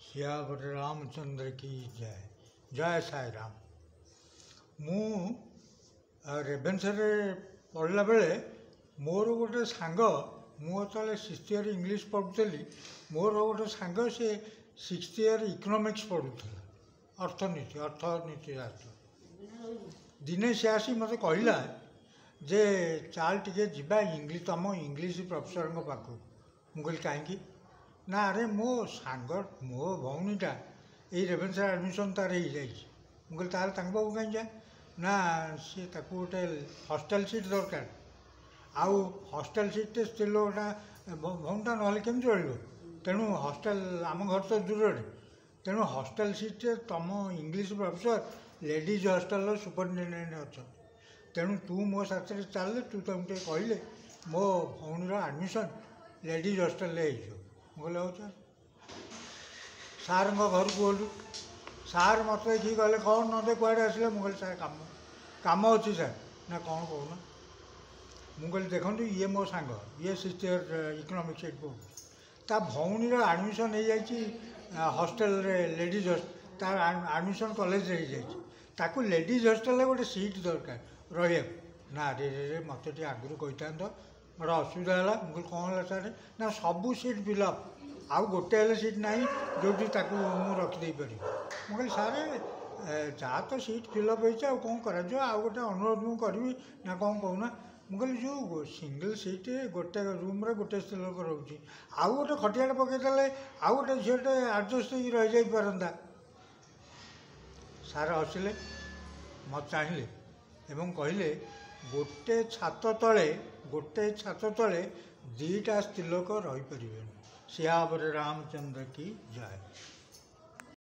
सियावर रामचंद्र की जय जय साई राम। मु रेभेन्सा पढ़ला बेले मोर गोटे सांग मुझे सिक्स इयर इंग्लीश पढ़ुली। मोर गोटे सांग से सिक्स इयर इकोनॉमिक्स पढ़ुला अर्थनीति शास्त्र। दिने से आसी मत कहला जे चाल टे जा इंग्लिश तुम इंग्लिश प्रोफेसर पाखु। मुझे कहीं ना अरे मो सांग मो भौणीटा ये रेभेन्सा एडमिशन तार हो जाए। मुझे ताल पाखु कहीं जाए ना सी गोटे हस्टेल सीट दरकार। आउ हस्टेल सीट स्त्री लोकटा भौणीटा ना केमती रही। तेणु हस्टेल आम घर तो दूर तेणु हस्टेल सीट तुम इंग्लिश प्रोफेसर लेडीज हस्टेल सुपरिटेडेट अच्छा। तेणु तू मो साथ चल तू तुमको कहले मो भौणीर एडमिशन लेडीज हस्टेल बोले हो सर सार घर को गलु। सार मत देखिए कहले कौन ना कड़े आसे। मुझे सार कम कम अच्छी सार ना कौन कहना। मुझे देखो ये मो सांग ये सिक्स इयर इकोनॉमिक्स पढ़ू ता भौणीर एडमिशन हो जाए हस्टेल लेडीज तार एडमिशन कॉलेज हो जाए लेडीज हस्टेल गोटे सीट दरकार रहा ना रे मत आगुरी कही बड़ा असुविधा है। मुझे कौन है सारे ना सबू सीट फिलअप आउ गोटे सीट ना जो मुझे रखिदे पारि। मुझे सारे जहाँ तो सीट फिलअप हो कौन कर गोटे अनुरोध मुझे करी ना कौन कहूना। मुझे जो सिंगल सीट गोटे रूम्रे गोटे स्त्री लोक रोचे आउ गोटे खटिया पकईदे आउ गोटे झीटे आडजस्ट हो रही जा पारता। सार हसिले मत चाहिए एवं कहले गोटे छात तले दीटा स्त्री लोक रही पारे। सियावर रामचंद्र की जय।